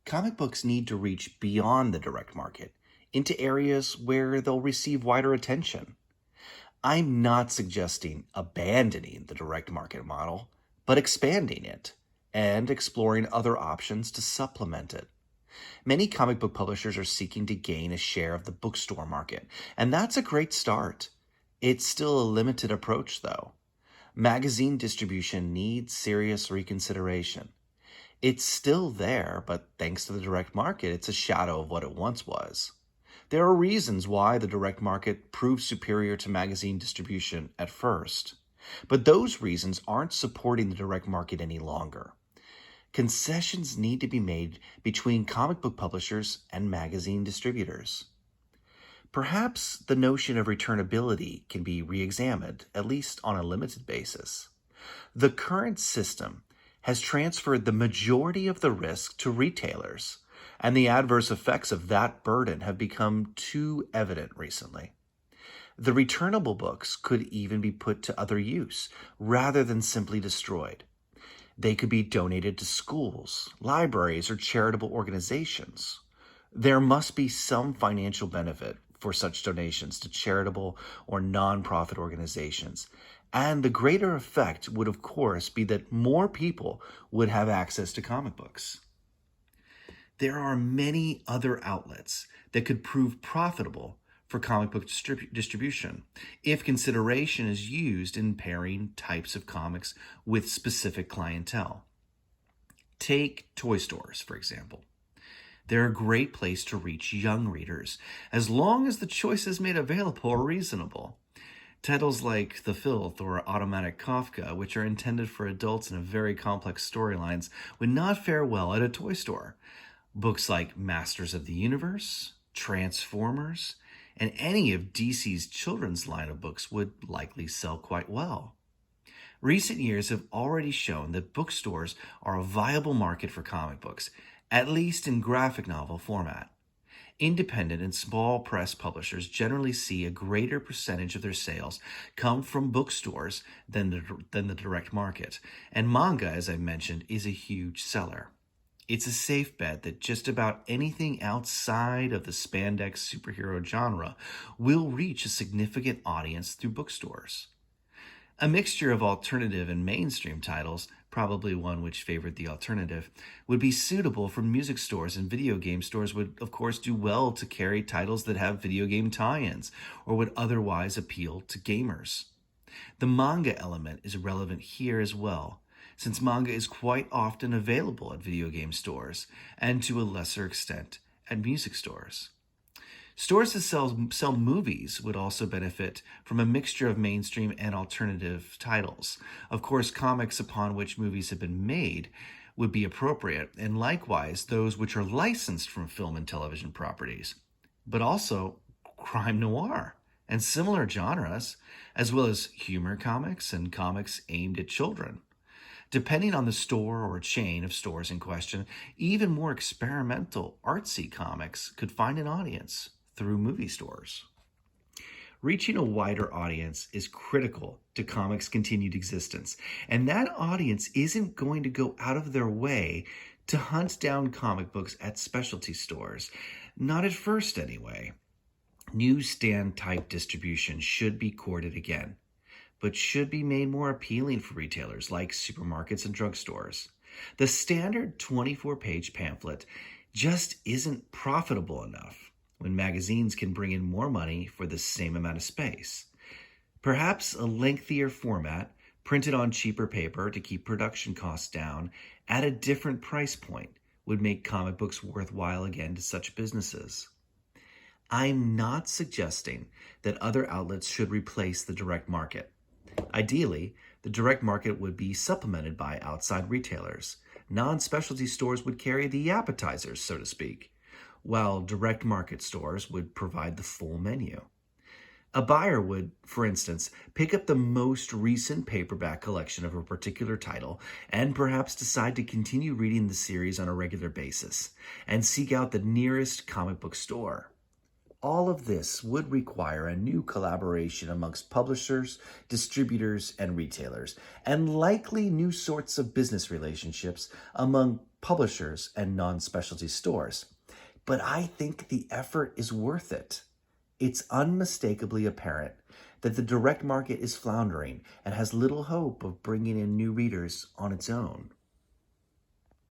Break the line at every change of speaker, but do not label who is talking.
Comic books need to reach beyond the direct market into areas where they'll receive wider attention. I'm not suggesting abandoning the direct market model, but expanding it and exploring other options to supplement it. Many comic book publishers are seeking to gain a share of the bookstore market, and that's a great start. It's still a limited approach, though. Magazine distribution needs serious reconsideration. It's still there, but thanks to the direct market, it's a shadow of what it once was. There are reasons why the direct market proved superior to magazine distribution at first, but those reasons aren't supporting the direct market any longer. Concessions need to be made between comic book publishers and magazine distributors. Perhaps the notion of returnability can be re-examined, at least on a limited basis. The current system has transferred the majority of the risk to retailers, and the adverse effects of that burden have become too evident recently. The returnable books could even be put to other use rather than simply destroyed. They could be donated to schools, libraries, or charitable organizations. There must be some financial benefit for such donations to charitable or nonprofit organizations. And the greater effect would, of course, be that more people would have access to comic books. There are many other outlets that could prove profitable for comic book distribution if consideration is used in pairing types of comics with specific clientele. Take toy stores, for example. They're a great place to reach young readers, as long as the choices made available are reasonable. Titles like The Filth or Automatic Kafka, which are intended for adults and have very complex storylines, would not fare well at a toy store. Books like Masters of the Universe, Transformers, and any of DC's children's line of books would likely sell quite well. Recent years have already shown that bookstores are a viable market for comic books, at least in graphic novel format. Independent and small press publishers generally see a greater percentage of their sales come from bookstores than the direct market, and manga, as I mentioned, is a huge seller. It's a safe bet that just about anything outside of the spandex superhero genre will reach a significant audience through bookstores. A mixture of alternative and mainstream titles, probably one which favored the alternative, would be suitable for music stores, and video game stores would, of course, do well to carry titles that have video game tie-ins or would otherwise appeal to gamers. The manga element is relevant here as well, since manga is quite often available at video game stores and to a lesser extent at music stores. Stores that sell movies would also benefit from a mixture of mainstream and alternative titles. Of course, comics upon which movies have been made would be appropriate, and likewise those which are licensed from film and television properties, but also crime noir and similar genres, as well as humor comics and comics aimed at children. Depending on the store or chain of stores in question, even more experimental, artsy comics could find an audience through movie stores. Reaching a wider audience is critical to comics' continued existence, and that audience isn't going to go out of their way to hunt down comic books at specialty stores. Not at first, anyway. Newsstand-type distribution should be courted again, but should be made more appealing for retailers like supermarkets and drugstores. The standard 24-page pamphlet just isn't profitable enough when magazines can bring in more money for the same amount of space. Perhaps a lengthier format, printed on cheaper paper to keep production costs down at a different price point, would make comic books worthwhile again to such businesses. I'm not suggesting that other outlets should replace the direct market. Ideally, the direct market would be supplemented by outside retailers. Non-specialty stores would carry the appetizers, so to speak, while direct market stores would provide the full menu. A buyer would, for instance, pick up the most recent paperback collection of a particular title and perhaps decide to continue reading the series on a regular basis and seek out the nearest comic book store. All of this would require a new collaboration amongst publishers, distributors, and retailers, and likely new sorts of business relationships among publishers and non-specialty stores. But I think the effort is worth it. It's unmistakably apparent that the direct market is floundering and has little hope of bringing in new readers on its own.